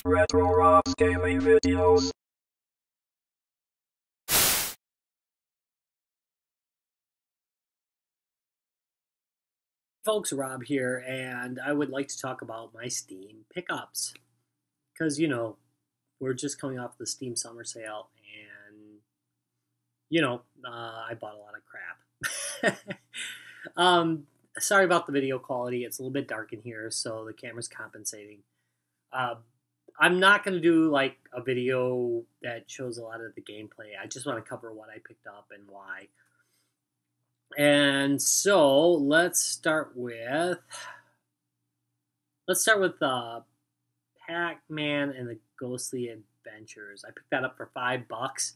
Retro Rob's gaming videos. Folks, Rob here, and I would like to talk about my Steam pickups. Because, we're just coming off the Steam summer sale, and, I bought a lot of crap. Sorry about the video quality. It's a little bit dark in here, so the camera's compensating. I'm not going to do, like, a video that shows a lot of the gameplay. I just want to cover what I picked up and why. And so let's start with Pac-Man and the Ghostly Adventures. I picked that up for $5.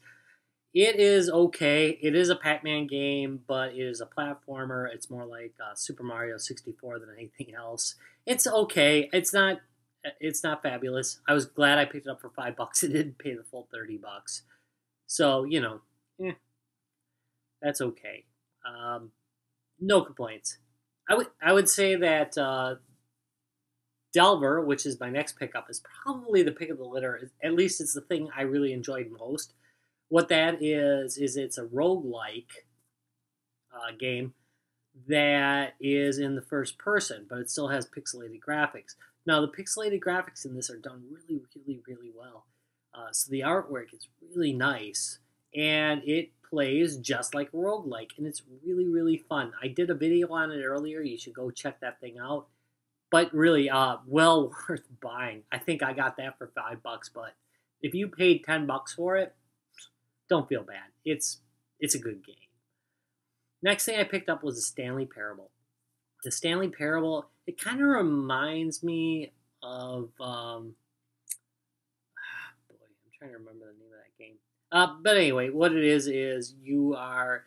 It is okay. It is a Pac-Man game, but it is a platformer. It's more like Super Mario 64 than anything else. It's okay. It's not fabulous. I was glad I picked it up for $5. It didn't pay the full $30. So, that's okay. No complaints. I would say that Delver, which is my next pickup, is probably the pick of the litter. At least it's the thing I really enjoyed most. What that is it's a roguelike game that is in the first person, but it still has pixelated graphics. Now, the pixelated graphics in this are done really, really, really well. So the artwork is really nice, and it plays just like a roguelike, and it's really, really fun. I did a video on it earlier. You should go check that thing out. But really, well worth buying. I think I got that for $5, but if you paid $10 for it, don't feel bad. It's a good game. Next thing I picked up was the Stanley Parable. The Stanley Parable, it kind of reminds me of, boy, I'm trying to remember the name of that game. But anyway, what it is you are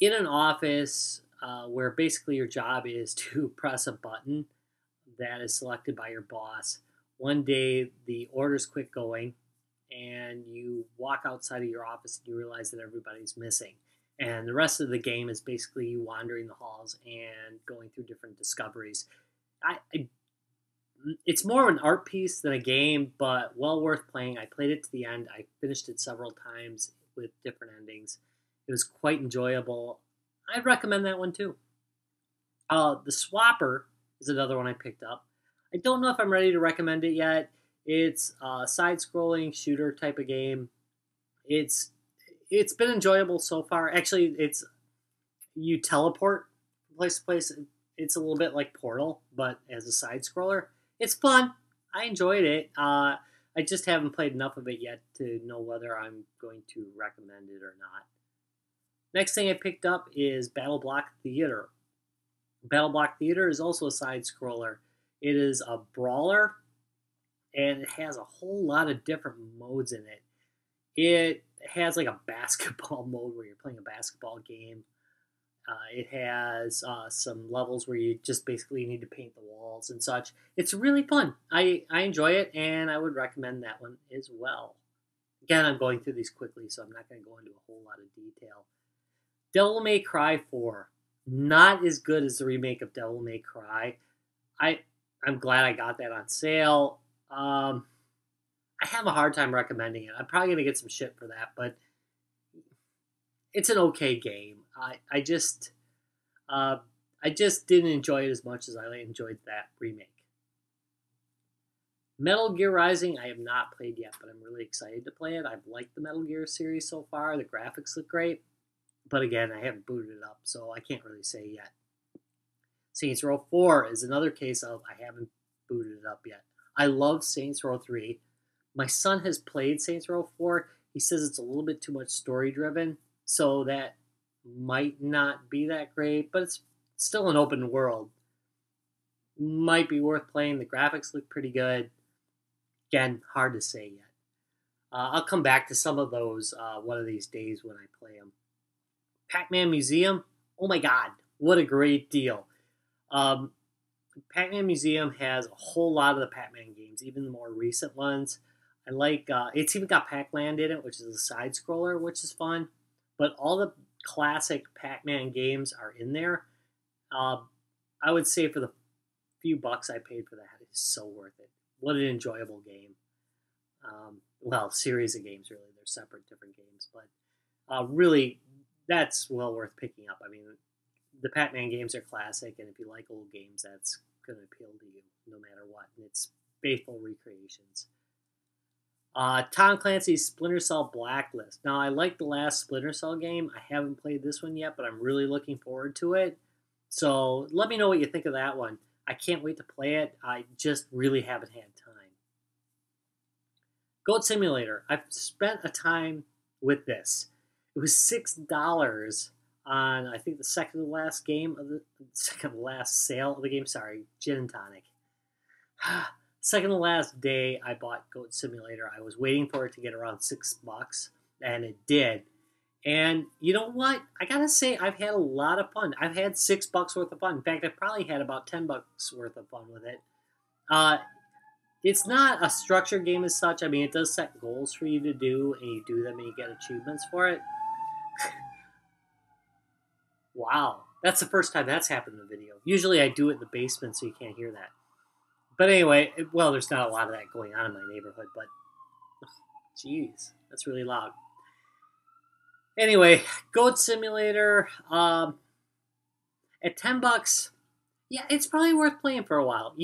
in an office where basically your job is to press a button that is selected by your boss. One day the orders quit going, and you walk outside of your office and you realize that everybody's missing. And the rest of the game is basically you wandering the halls and going through different discoveries. It's more of an art piece than a game, but well worth playing. I played it to the end. I finished it several times with different endings. It was quite enjoyable. I'd recommend that one too. The Swapper is another one I picked up. I don't know if I'm ready to recommend it yet. It's a side-scrolling shooter type of game. It's been enjoyable so far. Actually, you teleport from place to place. It's a little bit like Portal, but as a side-scroller. It's fun. I enjoyed it. I just haven't played enough of it yet to know whether I'm going to recommend it or not. Next thing I picked up is Battle Block Theater. Battle Block Theater is also a side-scroller. It is a brawler, and it has a whole lot of different modes in it. It has like a basketball mode where you're playing a basketball game. It has some levels where you just basically need to paint the walls and such. It's really fun. I enjoy it, and I would recommend that one as well. Again, I'm going through these quickly, so I'm not going to go into a whole lot of detail. Devil May Cry 4. Not as good as the remake of Devil May Cry. I'm glad I got that on sale. I have a hard time recommending it. I'm probably going to get some shit for that, but it's an okay game. I just didn't enjoy it as much as I enjoyed that remake. Metal Gear Rising, I have not played yet, but I'm really excited to play it. I've liked the Metal Gear series so far. The graphics look great. But again, I haven't booted it up, so I can't really say yet. Saints Row 4 is another case of I haven't booted it up yet. I love Saints Row 3. My son has played Saints Row 4. He says it's a little bit too much story-driven, so that might not be that great, but it's still an open world. Might be worth playing. The graphics look pretty good. Again, hard to say yet. I'll come back to some of those one of these days when I play them. Pac-Man Museum, oh my god, what a great deal. Pac-Man Museum has a whole lot of the Pac-Man games, even the more recent ones. I like, it's even got Pac-Land in it, which is a side-scroller, which is fun. But all the classic Pac-Man games are in there. I would say for the few bucks I paid for that, it's so worth it. What an enjoyable game. Well, series of games, really. They're separate, different games. But really, that's well worth picking up. I mean, the Pac-Man games are classic, and if you like old games, that's going to appeal to you no matter what. And it's faithful recreations. Tom Clancy's Splinter Cell Blacklist. Now, I like the last Splinter Cell game. I haven't played this one yet, but I'm really looking forward to it. So let me know what you think of that one. I can't wait to play it. I just really haven't had time. Goat Simulator. I've spent a time with this. It was $6 on, I think, the second to last game of the second to last sale of the game. Sorry, Gin and Tonic. Second to last day I bought Goat Simulator. I was waiting for it to get around $6, and it did. And you know what? I gotta say, I've had a lot of fun. I've had $6 worth of fun. In fact, I probably had about $10 worth of fun with it. It's not a structured game as such. I mean, it does set goals for you to do, and you do them, and you get achievements for it. Wow, that's the first time that's happened in the video. Usually, I do it in the basement, so you can't hear that. But anyway, well, there's not a lot of that going on in my neighborhood, but jeez, that's really loud. Anyway, Goat Simulator, at $10, yeah, it's probably worth playing for a while.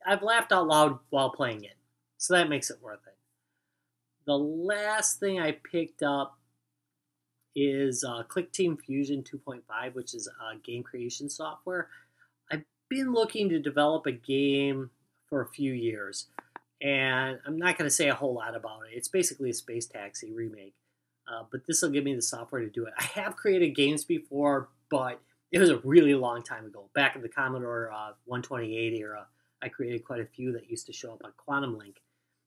I've laughed out loud while playing it, so that makes it worth it. The last thing I picked up is Click Team Fusion 2.5, which is game creation software. I've been looking to develop a game for a few years, and I'm not going to say a whole lot about it. It's basically a Space Taxi remake, but this will give me the software to do it. I have created games before, but it was a really long time ago. Back in the Commodore 128 era, I created quite a few that used to show up on Quantum Link.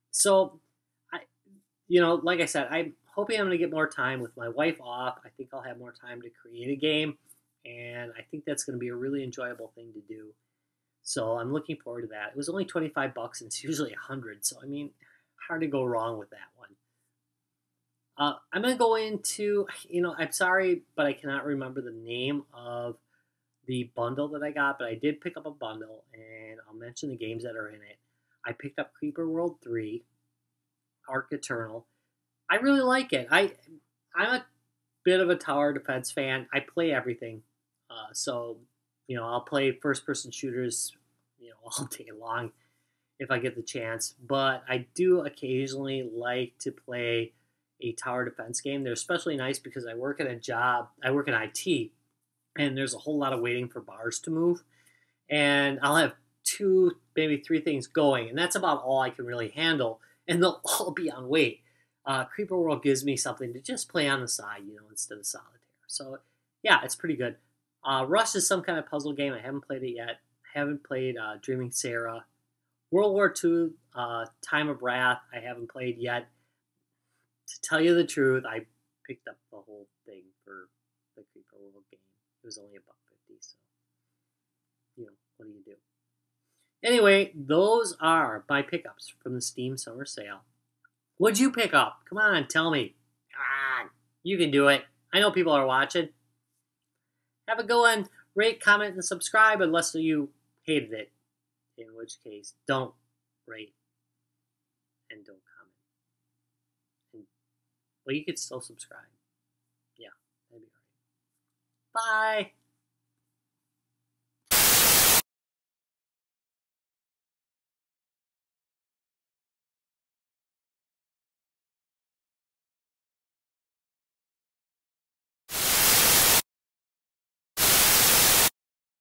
So, like I said, I'm hoping I'm going to get more time with my wife off. I think I'll have more time to create a game, and I think that's going to be a really enjoyable thing to do. So I'm looking forward to that. It was only $25, and it's usually $100. So I mean, hard to go wrong with that one. I'm going to go into, I'm sorry, but I cannot remember the name of the bundle that I got, but I did pick up a bundle, and I'll mention the games that are in it. I picked up Creeper World 3, Ark Eternal. I really like it. I'm a bit of a tower defense fan. I play everything. So, I'll play first-person shooters, all day long if I get the chance. But I do occasionally like to play a tower defense game. They're especially nice because I work in IT, and there's a whole lot of waiting for bars to move. And I'll have 2, maybe 3 things going, and that's about all I can really handle, and they'll all be on wait. Creeper World gives me something to just play on the side, instead of solitaire. So, yeah, it's pretty good. Rust is some kind of puzzle game. I haven't played it yet. I haven't played Dreaming Sarah. World War II, Time of Wrath, I haven't played yet. To tell you the truth, I picked up the whole thing for the Creeper World game. It was only $1.50, so, what do you do? Anyway, those are my pickups from the Steam Summer Sale. What'd you pick up? Come on, tell me. Come on, you can do it. I know people are watching. Have a good one. Rate, comment, and subscribe unless you hated it. In which case, don't rate and don't comment. Well, you could still subscribe. Yeah, that'd be all right. Bye.